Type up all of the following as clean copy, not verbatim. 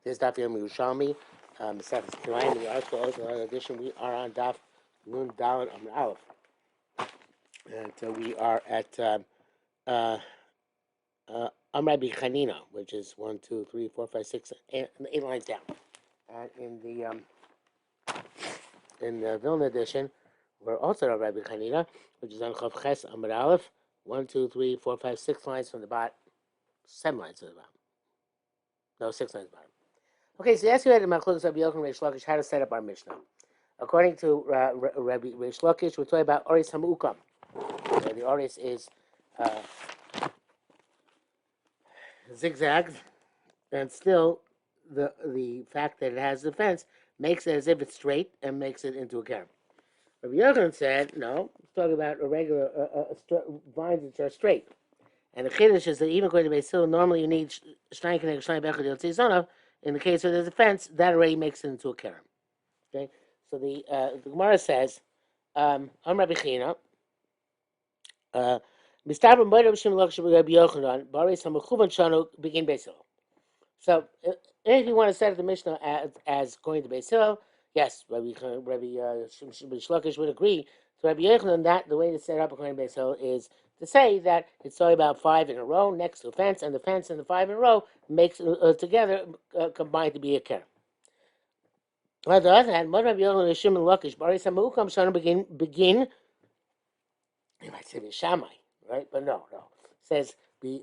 This is Daf Yerushalmi Kilayim. The article also in addition. We are on Daf Nun Dalet Amud Aleph, and we are at Rabbi Chanina, which is 1, 2, 3, 4, 5, 6, 8 lines down. And in the Vilna edition, we're also at Rabbi Chanina, which is on Chav Ches Amud Aleph, 1, 2, 3, 4, 5, 6 lines from the bottom, 7 lines from the bottom. No, 6 lines bottom. Okay, so yes, we had the Machlokes Rabbi Yochanan and Reish Lakish how to set up our Mishnah. According to Rabbi Reish Lakish, we're talking about Oris Hamukam. The Oris is zigzagged, and still the fact that it has the fence makes it as if it's straight and makes it into a carom. Rabbi Yochanan said, no, it's talking about a regular vines which are straight. And the Chiddush is that even according to Beis Hillel, normally you need Shnai Keneg Shnai Bechad Yotzei Zonav. In the case where there's a fence, that already makes it into a carom. Okay, so the Gemara says, Rabbi China, Mistabrim Boyd Rabbi Shimon Lakish Rabbi Yochanan, Baris Hamachuvan Shanu begin Beis Hillel. So if you want to set up the Mishnah as going to Beis Hillel, yes, Rabbi Shlokish would agree. So Rabbi Yochanan, that the way to set up according to Beis Hillel is to say that it's talking about 5 in a row next to a fence, and the fence and the 5 in a row makes together combined to be a carom. On the other hand, Rabbi Yochanan and Shimon Lakish, Baris Hamukam Shana begin. You might say Shammai, right? But no. It says begin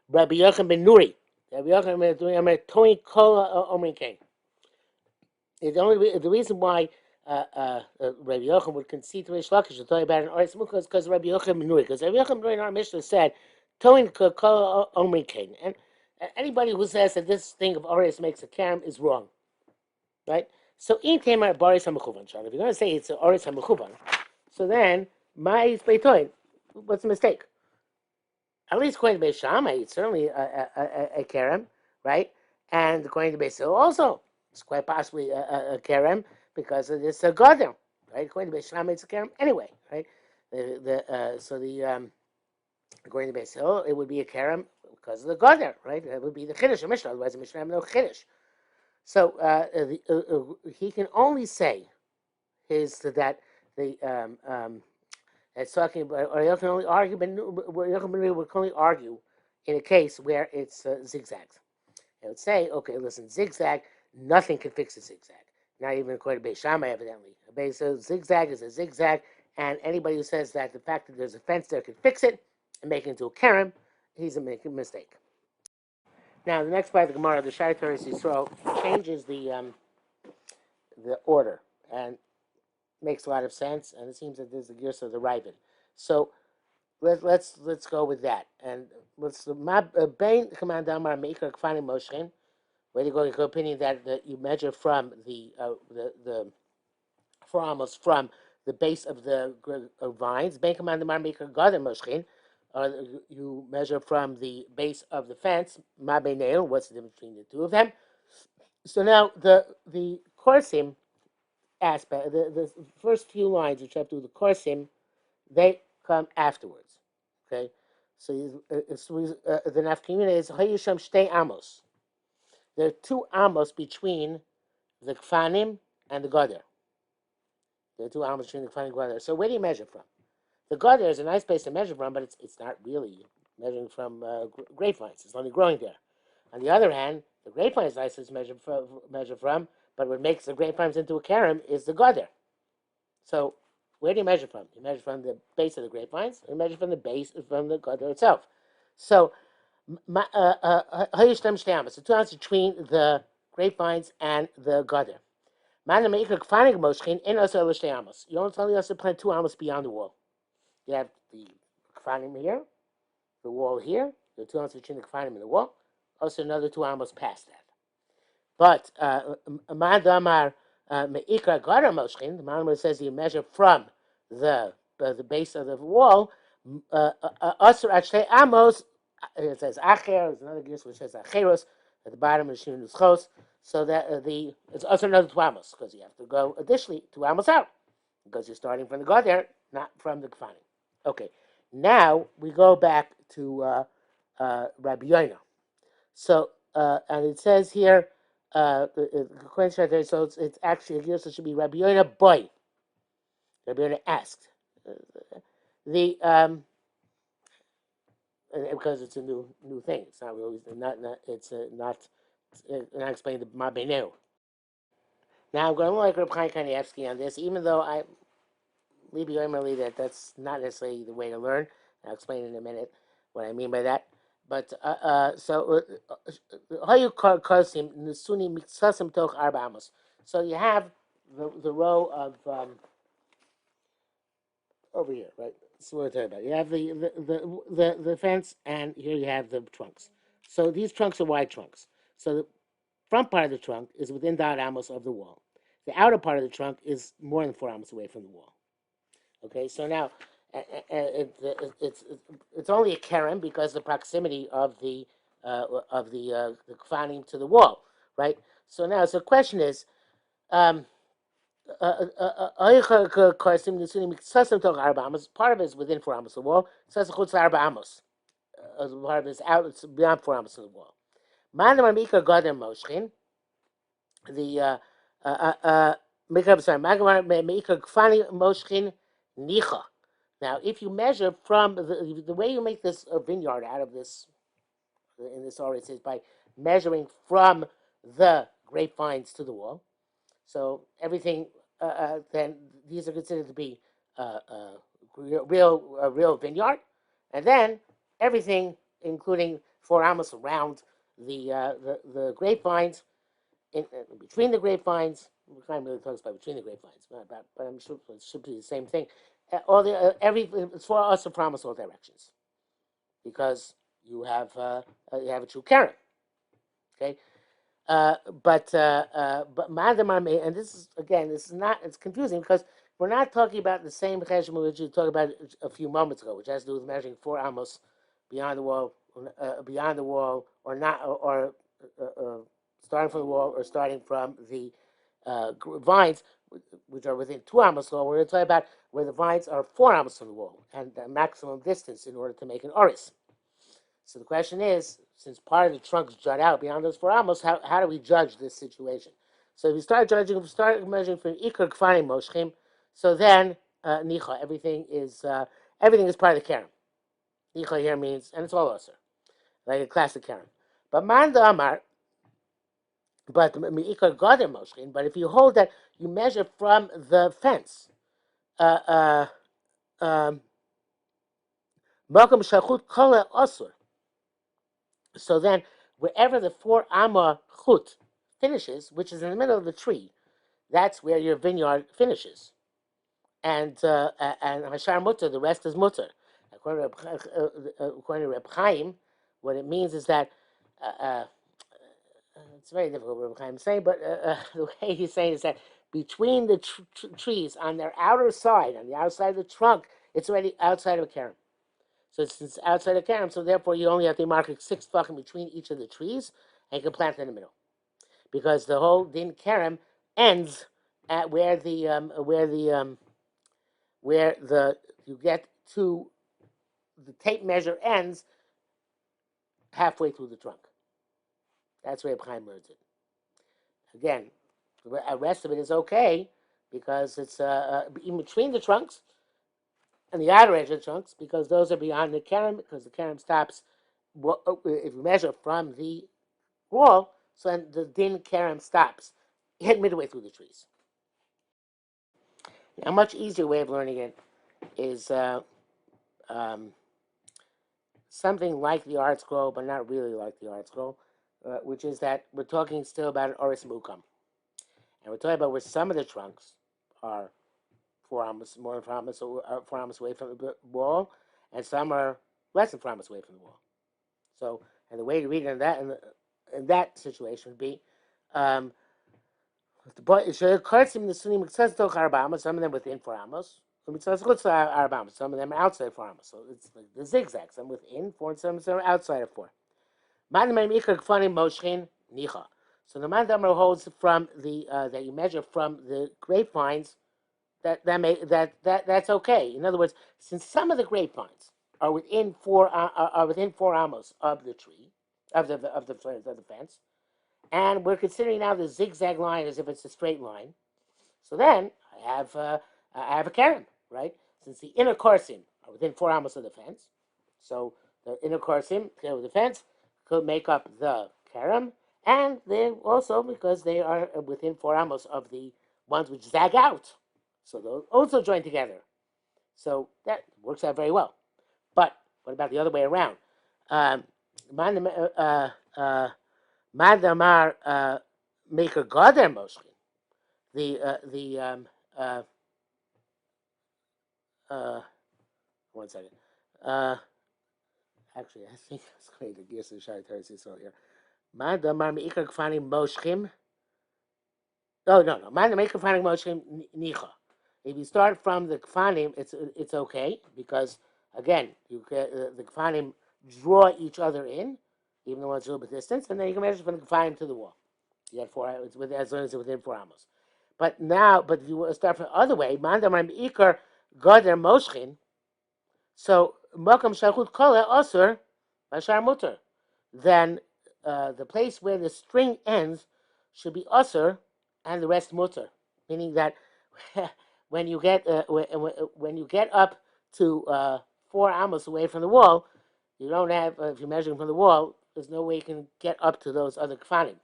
Rabbi Yochanan ben Nuri. Rabbi Yochanan ben Nuri. Tony Kola Omrin Kain. The reason why Rabbi Yochanan would concede to Reish Lakish to talk about an Oris Hamukam is because Rabbi Yochanan ben Nuri. Because Rabbi Yochanan ben Nuri in our Mishnah said Tony Kola Omrin Kain. And anybody who says that this thing of Oris makes a carom is wrong, right? So in Tamar Baris Hamechuvan, if you're going to say it's an Oris Hamechuvan, so then my Beitoin, what's the mistake? At least according to Beis Shammai, it's certainly a carom, right? And according to Beis Hillel also, it's quite possibly a carom because it's a garden, right? According to Beis Shammai, it's a carom anyway, right? According to Beis Hillel, it would be a carom because of the garden, right? It would be the Chiddush of Mishnah, otherwise the Mishnah have no Chiddush. So he can only say that it's talking about, or you can only argue, but we can only argue in a case where it's zigzags. It would say, okay, listen, zigzag, nothing can fix a zigzag. Not even according to Beis Shammai, evidently. So zigzag is a zigzag, and anybody who says that the fact that there's a fence there can fix it and make it into a carom, he's making a mistake. Now, the next part of the Gemara, the Shai Torah Yisrael, changes the order and makes a lot of sense, and it seems that there's the gears of the Raven. So let's go with that. And what's the Bain Command Amar Meikar Kfani Moshen? Where you go your opinion that you measure from the forearms from the base of the vines. Bain Command Amar Meikar Garden Moshen. You measure from the base of the fence. Ma Beinel. What's the difference between the two of them? So now the korsim aspect, the first few lines which have to do with the korsim, they come afterwards. Okay, so the nafkamina is hayisham shtei amos. There are 2 amos between the kfanim and the gader. There are 2 amos between the kfanim and the gader. So where do you measure from? The gader is a nice place to measure from, but it's not really measuring from grapevines. It's only growing there. On the other hand, the grapevine is nice to measure from, but what makes the grapevines into a carom is the gader. So where do you measure from? You measure from the base of the grapevines, or you measure from the gader itself. So the 2 ounces between the grapevines and the gader. You only have to plant 2 amos beyond the wall. You have the kfanim here, the wall here, the 2 ounces between the kfanim and the wall, also another 2 amos past that. But the Malmar says you measure from the base of the wall. Amos. It says acher. There's another gis which says acheros at the bottom of the shin chos. So that it's also another 2 amos because you have to go additionally 2 amos out because you're starting from the god there, not from the kfanim. Okay, now we go back to Rabbi Yoina. So and it says here, the question there, so it's actually here, so it should be Rabbi Yoina boy. Rabbi Yoina asked. The because it's a new thing. It's not really not it's not explained the Ma Beneu. Now I'm going to like Reb Chaim Kanievsky on this, even though I maybe Emily that's not necessarily the way to learn. I'll explain in a minute what I mean by that. But how you kosim nesuni miksasim toch arba amos. So you have the row of over here, right? So what we're talking about. You have the fence, and here you have the trunks. So these trunks are wide trunks. So the front part of the trunk is within dot amos of the wall. The outer part of the trunk is more than 4 amos away from the wall. Okay, so now it's only a keren because the proximity of the kfanim to the wall, right? So now, so the question is, part of it is within 4 amos of the wall. Part of it is out. It's beyond 4 amos of the wall. The now, if you measure from the way you make this vineyard out of this in this area, is by measuring from the grapevines to the wall. So everything then these are considered to be real vineyard, and then everything, including 4 amos around the grapevines, in between the grapevines. We can't really talk about between the grapevines, but I'm sure it should be the same thing. All the everything it's for us to promise all directions, because you have a true Karen. Okay, but Madam, and this is again, this is not. It's confusing because we're not talking about the same cheshbon which we talked about a few moments ago, which has to do with measuring 4 amos beyond the wall, or not, or starting from the wall, or starting from the vines, which are within 2 amos wall. We're going to talk about where the vines are 4 amos from the wall and the maximum distance in order to make an oris. So the question is, since part of the trunks jut out beyond those 4 amos, how do we judge this situation? So if we start measuring from ikar kfanim moshchim, so then nicha, everything is part of the keren. Nicha here means, and it's all osir, like a classic keren. But man the amar, but ikar gadim moshchim. But if you hold that you measure from the fence, makom shachut kol osur. So then, wherever the 4 amma chut finishes, which is in the middle of the tree, that's where your vineyard finishes. And hashar mutter, the rest is mutter. According to Reb Chaim, what it means is that it's very difficult what Reb Chaim is saying, but the way he's saying is that between the trees on their outer side, on the outside of the trunk, it's already outside of a keren. So it's outside of Karam, so therefore you only have to mark 6 tefachim between each of the trees, and you can plant in the middle, because the whole din Karam ends at where you get to the tape measure ends halfway through the trunk. That's where Chaim learns it. Again, the rest of it is okay because it's in between the trunks and the outer edge of the trunks, because those are beyond the Karam, because the Karam stops if you measure from the wall, so then the din Karam stops hit midway through the trees. A much easier way of learning it is something like the art scroll, but not really like the art scroll, which is that we're talking still about an oris mukam, and we're talking about where some of the trunks are 4 amos, more than 4 amos, 4 amos away from the wall, and some are less than 4 amos away from the wall. So, and the way to read it in that situation would be, some of them within 4 amos, some of them are outside 4 amos. So it's like the zigzag, some within 4 and some are outside of 4. So the man holds from the that you measure from the grapevines, that's okay. In other words, since some of the grapevines are within 4 amos of the tree, of the fence, and we're considering now the zigzag line as if it's a straight line. So then I have a keren, right? Since the inner korsim are within 4 amos of the fence, so the inner korsim together with the fence could make up the keren, and they also because they are within 4 amos of the ones which zag out, so those also join together. So that works out very well. But what about the other way around? Um, Mandamar maker Gader Moshkin. The uh, uh, one second. Uh, Actually, I think it's great. The gears of Shai Terry Sisrael here. Mandamar meikar kfanim moshkim. Oh no. Mandamar meikar kfanim moshkim nicha. If you start from the kfanim, it's okay because again you get the kfanim draw each other in, even though it's a little bit distance, and then you can measure from the kfanim to the wall. You have it's with as long as it's within 4 amos. But if you start from the other way, mandamar meikar gader moshkin. So makam shachut kole osur bashar mutter. Then the place where the string ends should be usr and the rest mutter, meaning that when you get when you get up to 4 amos away from the wall, you don't have if you're measuring from the wall, there's no way you can get up to those other kfanim.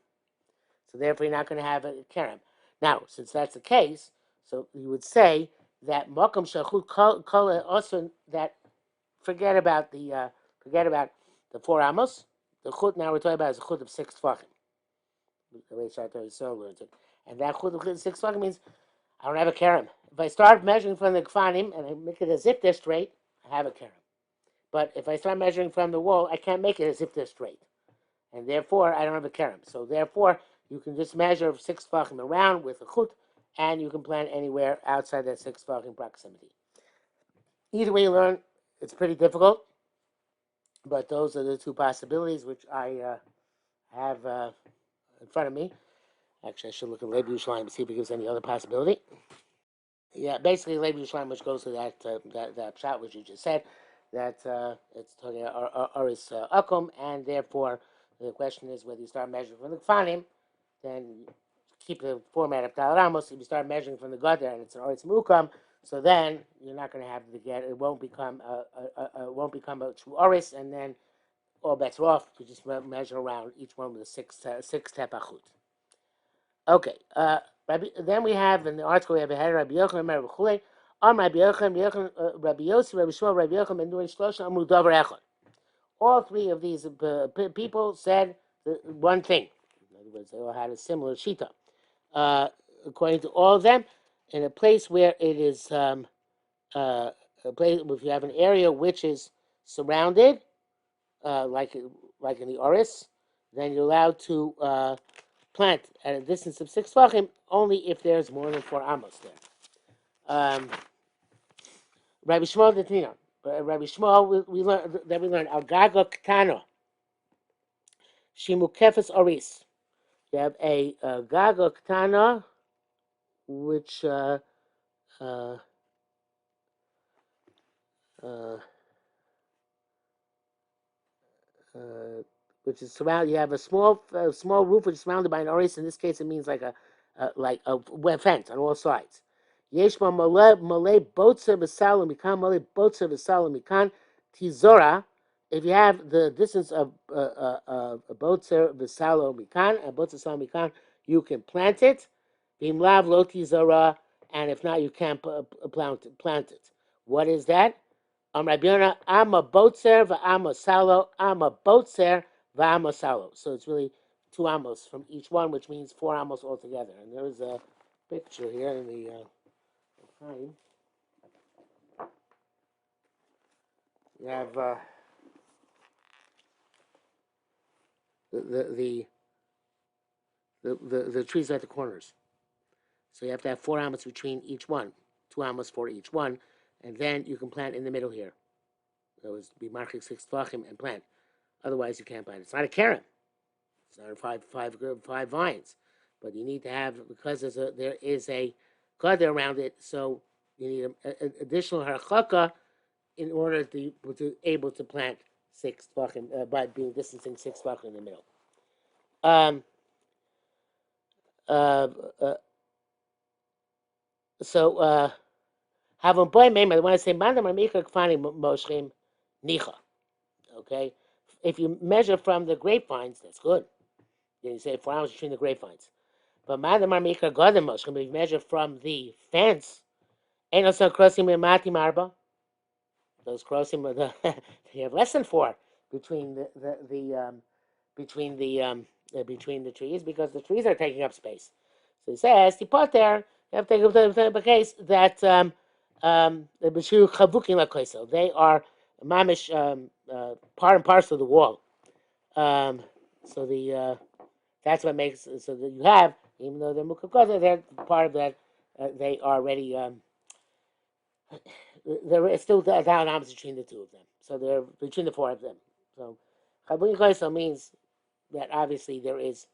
So therefore, you're not going to have a kerem. Now, since that's the case, so you would say that makam shachut kol also that forget about the 4 amos. The chut now we're talking about is a chut of 6 tefachim. The way Shartar so learns it, and that chut of 6 tefachim means I don't have a kerem. If I start measuring from the kfanim and I make it as if they're straight, I have a kerem. But if I start measuring from the wall, I can't make it as if they're straight, and therefore I don't have a kerem. So therefore, you can just measure 6 tefachim around with a chut, and you can plant anywhere outside that 6 tefachim proximity. Either way you learn, it's pretty difficult. But those are the two possibilities which I have in front of me. Actually, I should look at Leib Yerushalmi to see if it gives any other possibility. Yeah, basically Leib Yerushalmi, which goes to that shot which you just said, that it's talking Oris Akum, and therefore the question is whether you start measuring from the Kfanim, then keep the format of Tal Ramos. If you start measuring from the Gadar and it's an Oris Mukam, so then you're not going to have the get. It won't become a true Oris, and then all bets are off. You just measure around each one with a six tepachut. Okay. Then we have in the article we have a header Rabbi Yochanan, Rabbi Chulei, Rabbi Yochanan, Rabbi Yossi, Rabbi Shmuel, Rabbi Yochanan, and doing Shlosha Amru Davar Echad. All three of these people said one thing. In other words, they all had a similar shita. According to all of them, in a place where it is a place, if you have an area which is surrounded, like in the Oris, then you're allowed to plant at a distance of 6 tefachim only if there's more than 4 amos there. Rabbi Shmuel Detina. Rabbi Shmuel, we learned al gaga ktano shimukefes oris. You have a gaga ktana which uh, which is surrounded. You have a small roof which is surrounded by an oris. In this case, it means like a fence on all sides. Yeshma malay botzer v'salam mikan malay botzer v'salam mikan tizora. If you have the distance of botzer v'salam mikan and botzer v'salam mikan, you can plant it. Bimlav lo tizora, and if not, you can't plant it. What is that? Rabbi Yonah, I'm a botzer v'am a salo. I'm a botzer v'am a salo. So it's really 2 amos from each one, which means 4 amos altogether. And there is a picture here in the time. You have the trees at the corners. So you have to have 4 amos between each one, 2 amos for each one, and then you can plant in the middle here. That was be marking 6 tvachim and plant. Otherwise, you can't plant. It's not a keren. It's not five vines, but you need to have because there is a gutter around it. So you need an additional harchaka in order to able to plant 6 tvachim, by being distancing 6 tvachim in the middle. Um, uh, uh, so, have a boy made. I want to say, Mandam Amika Kfani Moshrim Nicha. Okay, if you measure from the grapevines, that's good. Then you say 4 hours between the grapevines. But Mandam Amika Godim Moshrim, if you measure from the fence, ain't also crossing Mati Marba. Those crossing the you have less than 4 between between between the trees because the trees are taking up space. So he says, "You put there. You have to take up the case that the Bishu Chavukin Lakoiso. They are mamish part and parcel of the wall. So that's what makes so that you have, even though they're Mukakosa, they're part of that. They are already there is still down opposite between the two of them. So they're between the 4 of them. So Chavukin Lakoiso means that obviously there is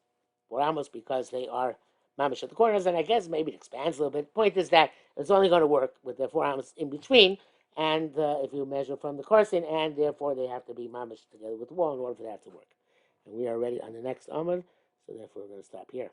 almost because they are mamish at the corners, and I guess maybe it expands a little bit. Point is that it's only going to work with the 4 arms in between, and if you measure from the corsin, and therefore they have to be mamish together with the wall in order for that to work. And we are ready on the next Amud, so therefore we're going to stop here.